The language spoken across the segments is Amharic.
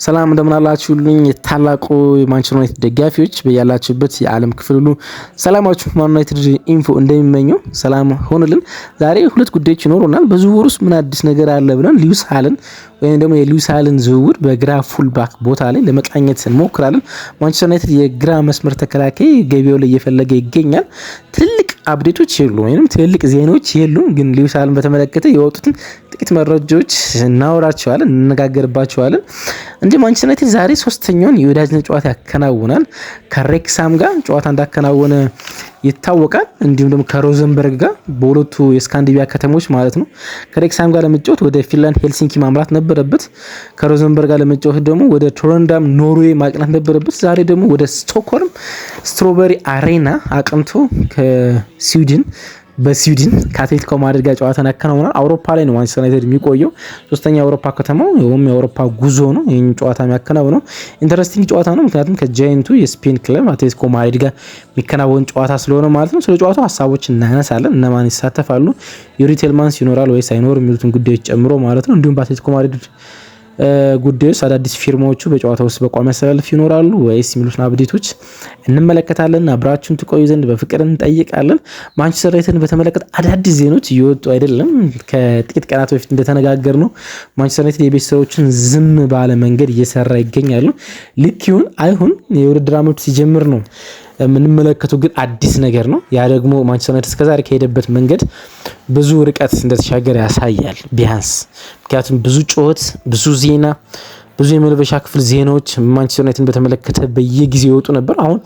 ሰላም እንደምን አላችሁልኝ የታላቁ ማንቸስተር ዩናይትድ ደጋፊዎች በያላችሁበት የዓለም ክፍል ሁሉ ሰላማችሁ ማን ዩናይትድ ኢንፎ እንደሚመኘው ሰላም ሆነልን። ዛሬ ሁለት ጉዳዮች ይኖሩናል። በዝውውር ውስጥ ምን አዲስ ነገር አለ ብለን ሉዊስ ሃልን ወይም ደግሞ የሉዊስ ሃልን ዝውውር በግራ ፉልባክ ቦታ ላይ ለመቃኘት እንሞክራለን። ማንቸስተር ዩናይትድ የግራ መስመር ተከላካይ ገበያው ላይ እየፈለገ ይገኛል። ትልቅ አፕዴቶች የሉም ወይንም ትልቅ ዜናዎች የሉም፣ ግን ሉዊስ ሃልን በተመለከተ የወጡትን ጥቂት መረጃዎች እናወራቸዋለን፣ እንነጋገርባቸዋለን። እንጂ ማንቸስተር ዩናይትድ ዛሬ ሶስተኛውን የወዳጅነት ጨዋታ ያከናውናል። ከሬክሳም ጋር ጨዋታ እንዳከናወነ ይታወቃል። እንዲሁም ደግሞ ከሮዘንበርግ ጋር በሁለቱ የስካንዲቪያ ከተሞች ማለት ነው። ከሬክሳም ጋር ለመጫወት ወደ ፊንላንድ ሄልሲንኪ ማምራት ነበረበት። ከሮዘንበርግ ጋር ለመጫወት ደግሞ ወደ ቶረንዳም ኖርዌይ ማቅናት ነበረበት። ዛሬ ደግሞ ወደ ስቶክሆልም ስትሮበሪ አሬና አቅንቶ በስዊድን ከአትሌቲኮ ማድሪድ ጋር ጨዋታን ያከናውናል። አውሮፓ ላይ ነው ማንቸስተር ዩናይትድ የሚቆየው። ሶስተኛ የአውሮፓ ከተማው ወይም የአውሮፓ ጉዞ ነው ይህን ጨዋታ የሚያከናውነው። ኢንተረስቲንግ ጨዋታ ነው፣ ምክንያቱም ከጃይንቱ የስፔን ክለብ አትሌቲኮ ማድሪድ ጋር የሚከናወን ጨዋታ ስለሆነ ማለት ነው። ስለ ጨዋታው ሀሳቦች እናነሳለን። እነማን ይሳተፋሉ፣ ዩሪ ቴልማንስ ይኖራል ወይስ አይኖር የሚሉትን ጉዳዮች ጨምሮ ማለት ነው። እንዲሁም በአትሌቲኮ ማድሪድ ጉዳዮች አዳዲስ ፊርማዎቹ በጨዋታ ውስጥ በቋሚ አሰላለፍ ይኖራሉ ወይስ የሚሉትን አብዴቶች እንመለከታለን። አብራችሁን ትቆዩ ዘንድ በፍቅር እንጠይቃለን። ማንቸስተር ዩናይትድን በተመለከተ አዳዲስ ዜናዎች እየወጡ አይደለም። ከጥቂት ቀናት በፊት እንደተነጋገር ነው ማንቸስተር ዩናይትድ የቤት ስራዎችን ዝም ባለ መንገድ እየሰራ ይገኛሉ። ልክ ይሁን አይሁን የውድድር ዓመቱ ሲጀምር ነው የምንመለከተው፣ ግን አዲስ ነገር ነው። ያ ደግሞ ማንቸስተር ዩናይትድ እስከዛሬ ከሄደበት መንገድ ብዙ ርቀት እንደተሻገረ ያሳያል ቢያንስ። ምክንያቱም ብዙ ጩኸት፣ ብዙ ዜና፣ ብዙ የመልበሻ ክፍል ዜናዎች ማንቸስተር ዩናይትድን በተመለከተ በየጊዜው ይወጡ ነበር። አሁን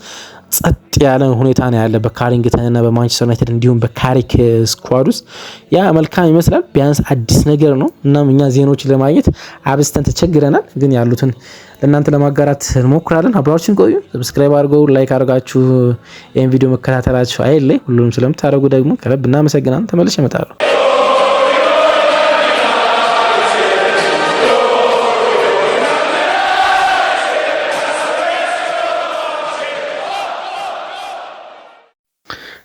ጸጥ ያለ ሁኔታ ነው ያለ በካሪንግተን እና በማንቸስተር ዩናይትድ እንዲሁም በካሪክ ስኳድ ውስጥ። ያ መልካም ይመስላል፣ ቢያንስ አዲስ ነገር ነው። እናም እኛ ዜናዎችን ለማግኘት አብስተን ተቸግረናል፣ ግን ያሉትን ለእናንተ ለማጋራት እንሞክራለን። አብራችን ቆዩ። ሰብስክራይብ አድርገው፣ ላይክ አድርጋችሁ ይህን ቪዲዮ መከታተላችሁ አይለይ። ሁሉንም ስለምታደርጉ ደግሞ ከልብ እናመሰግናለን። ተመልሼ እመጣለሁ።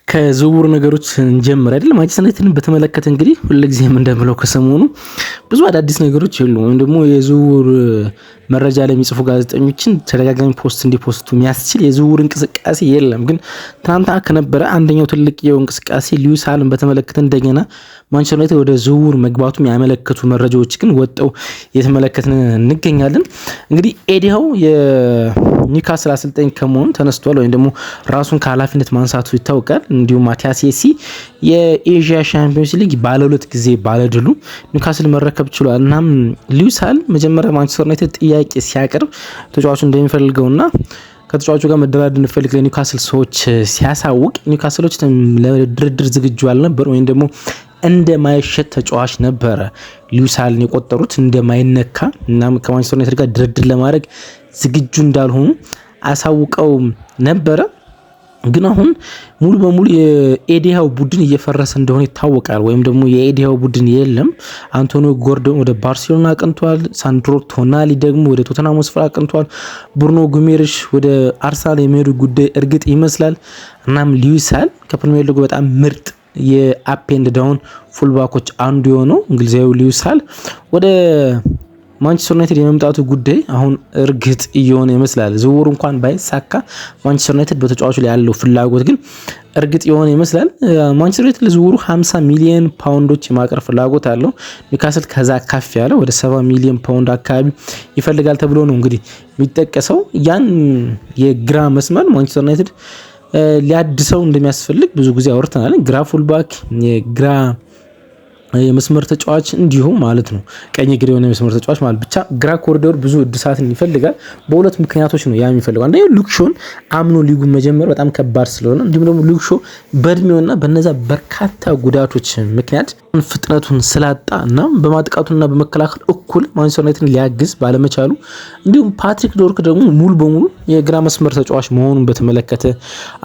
ከዝውውር ነገሮች እንጀምር አይደል? ማንቸስተር ዩናይትድን በተመለከተ እንግዲህ ሁልጊዜም እንደምለው ከሰሞኑ ብዙ አዳዲስ ነገሮች የሉም፣ ወይም ደግሞ የዝውውር መረጃ ላይ የሚጽፉ ጋዜጠኞችን ተደጋጋሚ ፖስት እንዲፖስቱ የሚያስችል የዝውውር እንቅስቃሴ የለም። ግን ትናንትና ከነበረ አንደኛው ትልቅ እንቅስቃሴ ሉዊስ ሃልን በተመለከተ እንደገና ማንቸስተር ዩናይትድ ወደ ዝውውር መግባቱ የሚያመለክቱ መረጃዎች ግን ወጣው እየተመለከትን እንገኛለን። እንግዲህ ኤዲሃው የኒውካስል አሰልጣኝ ከመሆኑ ተነስቷል፣ ወይም ደግሞ ራሱን ከኃላፊነት ማንሳቱ ይታወቃል። እንዲሁም ማቲያስ ሴሲ የኤዥያ ሻምፒዮንስ ሊግ ባለ2 ጊዜ ባለድሉ ኒውካስል መረከብ ችሏል። እናም ሉዊስ ሃል መጀመሪያ ማንቸስተር ዩናይትድ ጥያቄ ሲያቀርብ ተጫዋቹ እንደሚፈልገውና ከተጫዋቹ ጋር መደራደር እንደሚፈልግ ለኒውካስል ሰዎች ሲያሳውቅ ኒውካስሎች ለድርድር ዝግጁ አልነበር፣ ወይም ደግሞ እንደማይሸጥ ተጫዋች ነበረ ሉዊስ ሃልን የቆጠሩት እንደማይነካ። እናም ከማንቸስተር ዩናይትድ ጋር ድርድር ለማድረግ ዝግጁ እንዳልሆኑ አሳውቀው ነበረ። ግን አሁን ሙሉ በሙሉ የኤዲሃው ቡድን እየፈረሰ እንደሆነ ይታወቃል። ወይም ደግሞ የኤዲሃው ቡድን የለም። አንቶኒዮ ጎርዶን ወደ ባርሴሎና አቅንቷል። ሳንድሮ ቶናሊ ደግሞ ወደ ቶተንሃም ስፍራ አቅንቷል። ብሩኖ ጉሜሬሽ ወደ አርሰናል የሚሄዱ ጉዳይ እርግጥ ይመስላል። እናም ሉዊስ ሃል ከፕሪሚየር ሊጉ በጣም ምርጥ የአፕ ኤንድ ዳውን ፉልባኮች አንዱ የሆነው እንግሊዛዊ ሉዊስ ሃል ወደ ማንቸስተር ዩናይትድ የመምጣቱ ጉዳይ አሁን እርግጥ እየሆነ ይመስላል። ዝውውሩ እንኳን ባይሳካ ማንቸስተር ዩናይትድ በተጫዋቹ ላይ ያለው ፍላጎት ግን እርግጥ የሆነ ይመስላል። ማንቸስተር ዩናይትድ ለዝውውሩ 50 ሚሊዮን ፓውንዶች የማቅረብ ፍላጎት አለው። ኒውካስል ከዛ ከፍ ያለ ወደ 70 ሚሊዮን ፓውንድ አካባቢ ይፈልጋል ተብሎ ነው እንግዲህ የሚጠቀሰው። ያን የግራ መስመር ማንቸስተር ዩናይትድ ሊያድሰው እንደሚያስፈልግ ብዙ ጊዜ አውርተናል። ግራ ፉልባክ፣ የግራ የመስመር ተጫዋች እንዲሁም ማለት ነው ቀኝ እግር የሆነ የመስመር ተጫዋች ማለት ብቻ ግራ ኮሪዶር ብዙ እድሳትን ይፈልጋል። በሁለት ምክንያቶች ነው ያ የሚፈልገው። አንደኛው ሉክሾን አምኖ ሊጉን መጀመር በጣም ከባድ ስለሆነ፣ እንዲሁም ደግሞ ሉክሾ በእድሜውና በነዛ በርካታ ጉዳቶች ምክንያት ፍጥነቱን ስላጣ እና በማጥቃቱና በመከላከል እኩል ማንቸስተር ዩናይትድን ሊያግዝ ባለመቻሉ፣ እንዲሁም ፓትሪክ ዶርክ ደግሞ ሙሉ በሙሉ የግራ መስመር ተጫዋች መሆኑን በተመለከተ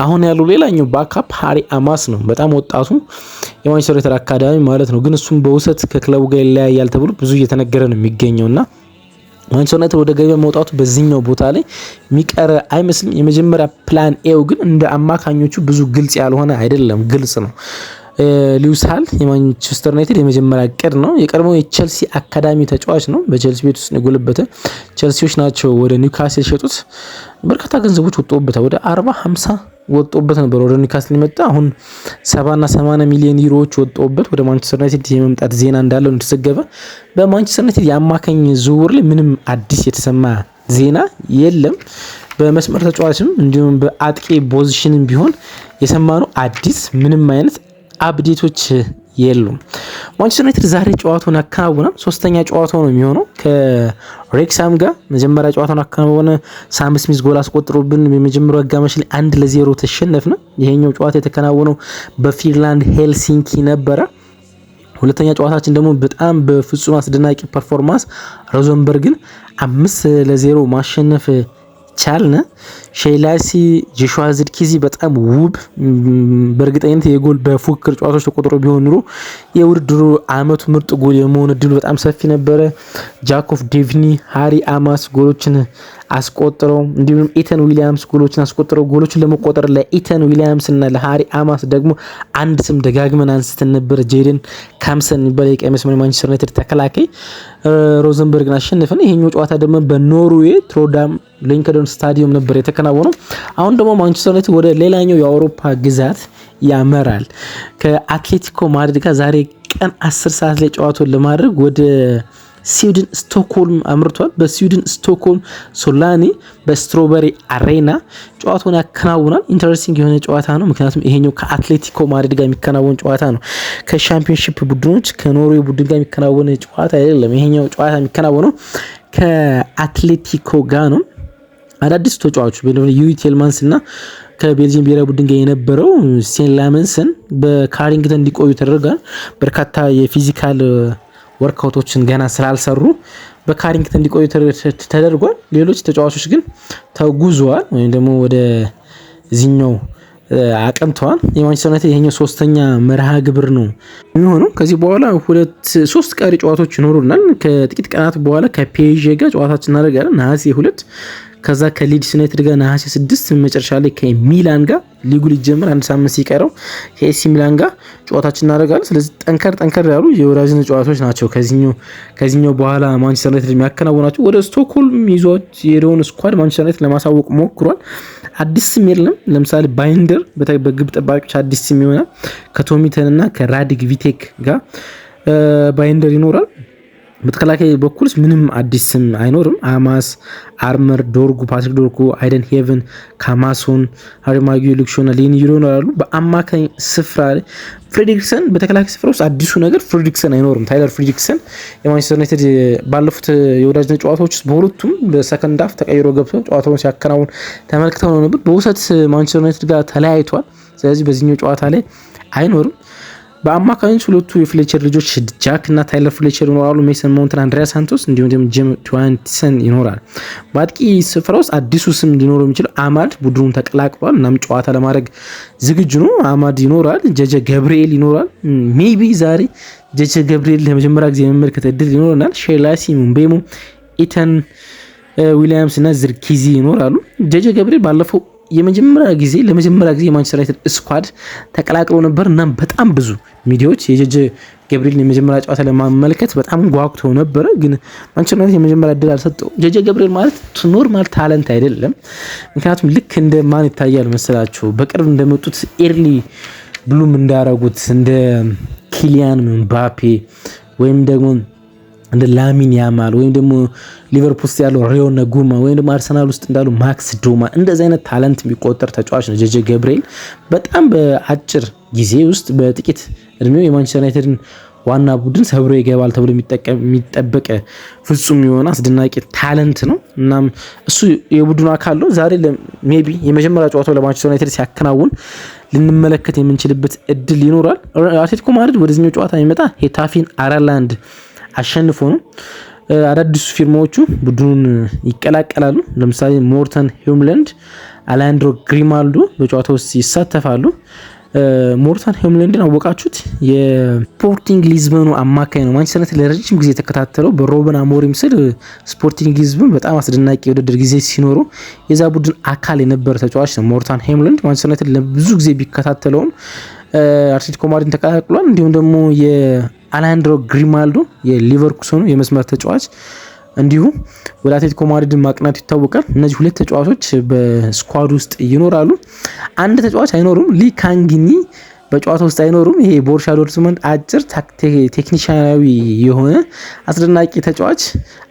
አሁን ያለው ሌላኛው ባካፕ ሃሪ አማስ ነው። በጣም ወጣቱ የማንቸስተር ዩናይትድ አካዳሚ ማለት ነው። ግን እሱም በውሰት ከክለቡ ጋር ይለያያል ተብሎ ብዙ እየተነገረ ነው የሚገኘውና ማንቸስተር ዩናይትድ ወደ ገበያ መውጣቱ በዚህኛው ቦታ ላይ የሚቀር አይመስልም። የመጀመሪያ ፕላን ኤው ግን እንደ አማካኞቹ ብዙ ግልጽ ያልሆነ አይደለም፣ ግልጽ ነው። ሉዊስ ሃል የማንቸስተር ዩናይትድ የመጀመሪያ እቅድ ነው። የቀድሞው የቼልሲ አካዳሚ ተጫዋች ነው። በቼልሲ ቤት ውስጥ የጎለበተ ቼልሲዎች ናቸው ወደ ኒውካስል የሸጡት። በርካታ ገንዘቦች ወጥቶበታል። ወደ 40-50 ወጥቶበት ነበር ወደ ኒውካስል የመጣ። አሁን 70 እና 80 ሚሊዮን ዩሮዎች ወጥቶበት ወደ ማንቸስተር ዩናይትድ የመምጣት ዜና እንዳለው እንደተዘገበ። በማንቸስተር ዩናይትድ የአማካኝ ዝውውር ላይ ምንም አዲስ የተሰማ ዜና የለም። በመስመር ተጫዋችም እንዲሁም በአጥቂ ፖዚሽንም ቢሆን የሰማነው አዲስ ምንም አይነት አፕዴቶች የሉም። ማንቸስተር ዩናይትድ ዛሬ ጨዋታውን ያከናውናል። ሶስተኛ ጨዋታው ነው የሚሆነው ከሬክሳም ጋር። መጀመሪያ ጨዋታውን ያከናወነ ሳም ስሚዝ ጎል አስቆጥሮብን የመጀመሪያው አጋማሽ ላይ 1-0 ተሸነፍን። ይሄኛው ጨዋታ የተከናወነው በፊንላንድ ሄልሲንኪ ነበረ። ሁለተኛ ጨዋታችን ደግሞ በጣም በፍጹም አስደናቂ ፐርፎርማንስ ሮዘንበርግን 5-0 ማሸነፍ ቻልነ። ሼላሲ ጆሹዋ ዝርክዚ በጣም ውብ በእርግጠኝነት የጎል በፉክክር ጨዋታዎች ተቆጥሮ ቢሆን ኑሮ የውድድሩ አመቱ ምርጥ ጎል የመሆን እድሉ በጣም ሰፊ ነበረ። ጃኮብ ዴቭኒ፣ ሃሪ አማስ ጎሎችን አስቆጥረው እንዲሁም ኢተን ዊሊያምስ ጎሎችን አስቆጥረው ጎሎችን ለመቆጠር ለኢተን ዊሊያምስ እና ለሃሪ አማስ ደግሞ አንድ ስም ደጋግመን አንስተን ነበር። ጄደን ካምሰን የሚባል የቀይ መስመር ማንቸስተር ዩናይትድ ተከላካይ ሮዘንበርግን አሸነፈን። ይሄኛው ጨዋታ ደግሞ በኖርዌይ ትሮዳም ሊንከዶን ስታዲየም ነበር የተከናወነው። አሁን ደግሞ ማንቸስተር ዩናይትድ ወደ ሌላኛው የአውሮፓ ግዛት ያመራል። ከአትሌቲኮ ማድሪድ ጋር ዛሬ ቀን 10 ሰዓት ላይ ጨዋታውን ለማድረግ ወደ ስዊድን ስቶክሆልም አምርቷል። በስዊድን ስቶክሆልም ሶላኒ በስትሮበሪ አሬና ጨዋታውን ያከናውናል። ኢንተረስቲንግ የሆነ ጨዋታ ነው። ምክንያቱም ይሄኛው ከአትሌቲኮ ማድሪድ ጋር የሚከናወን ጨዋታ ነው። ከሻምፒዮንሺፕ ቡድኖች ከኖርዌይ ቡድን ጋር የሚከናወን ጨዋታ አይደለም። ይሄኛው ጨዋታ የሚከናወነው ከአትሌቲኮ ጋር ነው። አዳዲስ ተጫዋቾች ዩሪ ቴልማንስ እና ከቤልጂየም ብሔራዊ ቡድን ጋር የነበረው ስቴን ላመንሰን በካሪንግተን እንዲቆዩ ተደርጓል። በርካታ የፊዚካል ወርክአውቶችን ገና ስላልሰሩ በካሪንግተን እንዲቆዩ ተደርጓል። ሌሎች ተጫዋቾች ግን ተጉዘዋል ወይም ደግሞ ወደ ዚህኛው አቀንተዋል። የማንቸስተር ዩናይትድ ይሄኛው ሶስተኛ መርሃ ግብር ነው የሚሆነው። ከዚህ በኋላ 3 ቀሪ ጨዋታዎች ይኖሩናል። ከጥቂት ቀናት በኋላ ከፒኤስጂ ጋር ጨዋታችን እናደርጋለን ነሐሴ 2። ከዛ ከሊድስ ዩናይትድ ጋር ነሐሴ 6፣ መጨረሻ ላይ ከሚላን ጋር ሊጉ ሊጀምር አንድ ሳምንት ሲቀረው ከኤሲ ሚላን ጋር ጨዋታችን እናደርጋለን። ስለዚህ ጠንከር ያሉ የወራጅነት ጨዋታዎች ናቸው ከዚህኛው በኋላ ማንቸስተር ዩናይትድ የሚያከናውናቸው። ወደ ስቶክሆልም ይዞት የሄደውን ስኳድ ማንቸስተር ዩናይትድ ለማሳወቅ ሞክሯል። አዲስ ስም የለም። ለምሳሌ ባይንደር በግብ ጠባቂዎች አዲስ ስም ይሆናል። ከቶሚተን እና ከራዲግ ቪቴክ ጋር ባይንደር ይኖራል። በተከላካይ በኩልስ ምንም አዲስ ስም አይኖርም። አማስ፣ አርመር፣ ዶርጉ፣ ፓትሪክ ዶርጉ፣ አይደን ሄቨን፣ ካማሶን፣ ሃሪ ማጊዮ፣ ሉክሾና ሌኒ ይኖራሉ። በአማካኝ ስፍራ ፍሬድሪክሰን፣ በተከላካይ ስፍራ ውስጥ አዲሱ ነገር ፍሬድሪክሰን አይኖርም። ታይለር ፍሬድሪክሰን የማንቸስተር ዩናይትድ ባለፉት የወዳጅነት ጨዋታዎች ውስጥ በሁለቱም በሰከንድ ሃፍ ተቀይሮ ገብቶ ጨዋታውን ሲያከናውን ተመልክተው ነው ነበር። በውሰት ማንቸስተር ዩናይትድ ጋር ተለያይቷል። ስለዚህ በዚህኛው ጨዋታ ላይ አይኖርም። በአማካኞች ሁለቱ የፍሌቸር ልጆች ጃክ እና ታይለር ፍሌቸር ይኖራሉ። ሜሰን ማውንትን፣ አንድሪያ ሳንቶስ እንዲሁም ጂም ቱዋንሰን ይኖራል። በአጥቂ ስፍራ ውስጥ አዲሱ ስም ሊኖረው የሚችለው አማድ ቡድኑን ተቀላቅሏል። እናም ጨዋታ ለማድረግ ዝግጁ ነው። አማድ ይኖራል። ጀጀ ገብርኤል ይኖራል። ሜቢ ዛሬ ጀጀ ገብርኤል ለመጀመሪያ ጊዜ የመመልከት እድል ይኖረናል። ሼላሲ፣ ሙምቤሞ፣ ኢተን ዊሊያምስ እና ዝርኪዚ ይኖራሉ። ጀጀ ገብርኤል ባለፈው ለመጀመሪያ ጊዜ የማንቸስተር ዩናይትድ ስኳድ ተቀላቅሎ ነበር እና በጣም ብዙ ሚዲያዎች የጀጀ ገብርኤልን የመጀመሪያ ጨዋታ ለማመልከት በጣም ጓጉተው ነበረ። ግን ማንቸስተር ዩናይትድ የመጀመሪያ እድል አልሰጠው። ጀጀ ገብርኤል ማለት ኖርማል ታለንት አይደለም። ምክንያቱም ልክ እንደ ማን ይታያል መሰላችሁ? በቅርብ እንደመጡት ኤርሊ ብሉም እንዳረጉት እንደ ኪሊያን ምባፔ ወይም ደግሞ እንደ ላሚን ያማል ወይም ደግሞ ሊቨርፑል ውስጥ ያለው ሪዮ ነጉማ ወይም ደግሞ አርሰናል ውስጥ እንዳሉ ማክስ ዶማ እንደዚህ አይነት ታለንት የሚቆጠር ተጫዋች ነው ጀጀ ገብርኤል። በጣም በአጭር ጊዜ ውስጥ በጥቂት እድሜው የማንቸስተር ዩናይትድን ዋና ቡድን ሰብሮ ይገባል ተብሎ የሚጠበቅ ፍጹም የሆነ አስደናቂ ታለንት ነው። እናም እሱ የቡድኑ አካል ነው። ዛሬ ሜቢ የመጀመሪያ ጨዋታው ለማንቸስተር ዩናይትድ ሲያከናውን ልንመለከት የምንችልበት እድል ይኖራል። አትሌቲኮ ማድሪድ ወደዚህኛው ጨዋታ የሚመጣ ሄታፌን አራላንድ አሸንፎ ነው። አዳዲሱ ፊርማዎቹ ቡድኑን ይቀላቀላሉ። ለምሳሌ ሞርተን ሂውምላንድ፣ አላንድሮ ግሪማልዶ በጨዋታ ውስጥ ይሳተፋሉ። ሞርተን ሂውምላንድን አወቃችሁት? የስፖርቲንግ ሊዝበኑ አማካኝ ነው። ማንቸስተር ዩናይትድ ለረጅም ጊዜ የተከታተለው በሮበን አሞሪም ስር ስፖርቲንግ ሊዝበን በጣም አስደናቂ የውድድር ጊዜ ሲኖረው የዛ ቡድን አካል የነበረ ተጫዋች ነው ሞርተን ሂውምላንድ። ማንቸስተር ዩናይትድ ለብዙ ጊዜ ቢከታተለውም አትሌቲኮ ማድሪድን ተቀላቅሏል። እንዲሁም ደግሞ የአሌሃንድሮ ግሪማልዶ የሊቨርኩሰኑ የመስመር ተጫዋች እንዲሁም ወደ አትሌቲኮ ማድሪድ ማቅናቱ ይታወቃል። እነዚህ ሁለት ተጫዋቾች በስኳድ ውስጥ ይኖራሉ። አንድ ተጫዋች አይኖሩም፣ ሊ ካንጊኒ በጨዋታ ውስጥ አይኖሩም። ይሄ ቦሩሲያ ዶርትመንድ አጭር ቴክኒሻናዊ የሆነ አስደናቂ ተጫዋች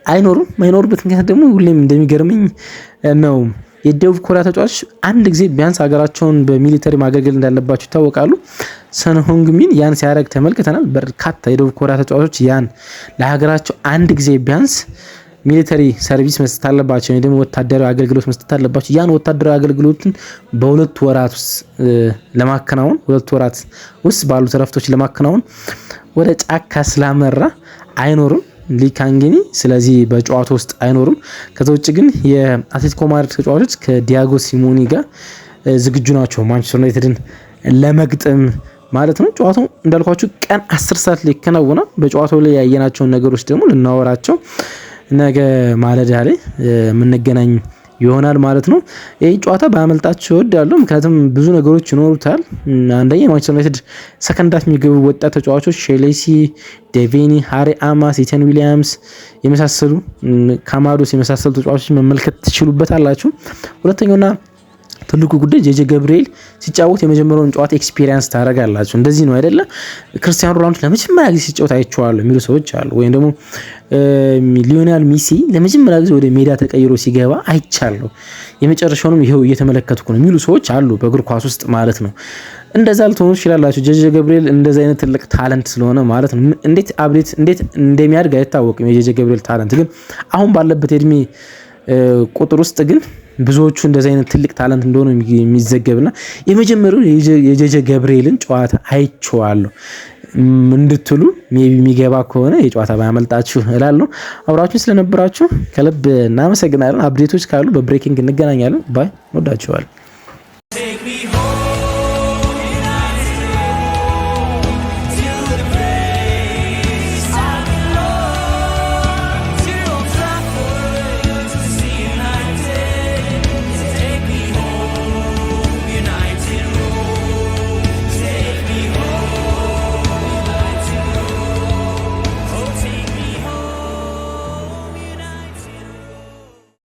አይኖሩም። ማይኖርበት ምክንያት ደግሞ ሁሌም እንደሚገርመኝ ነው የደቡብ ኮሪያ ተጫዋች አንድ ጊዜ ቢያንስ ሀገራቸውን በሚሊተሪ ማገልገል እንዳለባቸው ይታወቃሉ። ሰን ሆንግሚን ያን ሲያደርግ ተመልክተናል። በርካታ የደቡብ ኮሪያ ተጫዋቾች ያን ለሀገራቸው አንድ ጊዜ ቢያንስ ሚሊተሪ ሰርቪስ መስጠት አለባቸው፣ ወይ ደግሞ ወታደራዊ አገልግሎት መስጠት አለባቸው። ያን ወታደራዊ አገልግሎትን በሁለት ወራት ውስጥ ለማከናወን ሁለት ወራት ውስጥ ባሉ ረፍቶች ለማከናወን ወደ ጫካ ስላመራ አይኖርም ሊካንጊኒ። ስለዚህ በጨዋታ ውስጥ አይኖርም። ከዛ ውጭ ግን የአትሌቲኮ ማድሪድ ተጫዋቾች ከዲያጎ ሲሞኒ ጋር ዝግጁ ናቸው ማንቸስተር ዩናይትድን ለመግጠም ማለት ነው። ጨዋታው እንዳልኳችሁ ቀን 10 ሰዓት ላይ ይከናወናል። በጨዋታው ላይ ያየናቸውን ነገሮች ደግሞ ልናወራቸው ነገ ማለዳ ላይ የምንገናኝ ይሆናል ማለት ነው። ይህ ጨዋታ ባያመልጣችሁ እወዳለሁ፣ ምክንያቱም ብዙ ነገሮች ይኖሩታል። አንደኛ የማንቸስተር ዩናይትድ ሰከንዳት የሚገቡ ወጣት ተጫዋቾች ሼሌሲ፣ ዴቬኒ፣ ሃሪ አማስ፣ ኢተን ዊሊያምስ የመሳሰሉ ካማዶስ የመሳሰሉ ተጫዋቾች መመልከት ትችሉበታላችሁ። ሁለተኛውና ትልቁ ጉዳይ ጄጄ ገብርኤል ሲጫወት የመጀመሪያውን ጨዋታ ኤክስፒሪየንስ ታደርጋላችሁ። እንደዚህ ነው አይደለ? ክርስቲያኖ ሮናልዶ ለመጀመሪያ ጊዜ ሲጫወት አይቼዋለሁ የሚሉ ሰዎች አሉ። ወይም ደግሞ ሊዮኔል ሜሲ ለመጀመሪያ ጊዜ ወደ ሜዳ ተቀይሮ ሲገባ አይቻለሁ፣ የመጨረሻውንም ይሄው እየተመለከትኩ ነው የሚሉ ሰዎች አሉ፣ በእግር ኳስ ውስጥ ማለት ነው። እንደዛ ልትሆኑ ትችላላችሁ። ጄጄ ገብርኤል እንደዛ አይነት ትልቅ ታለንት ስለሆነ ማለት ነው። እንዴት እንደሚያድግ አይታወቅም። የጄጄ ገብርኤል ታለንት ግን አሁን ባለበት የእድሜ ቁጥር ውስጥ ግን ብዙዎቹ እንደዚህ አይነት ትልቅ ታለንት እንደሆነ የሚዘገብና የመጀመሪያው የጄጄ ገብርኤልን ጨዋታ አይቼዋለሁ እንድትሉ ሜቢ የሚገባ ከሆነ የጨዋታ ባያመልጣችሁ እላለሁ። አብራችሁ ስለነበራችሁ ከልብ እናመሰግናለን። አፕዴቶች ካሉ በብሬኪንግ እንገናኛለን። ባይ። ወዳችኋል።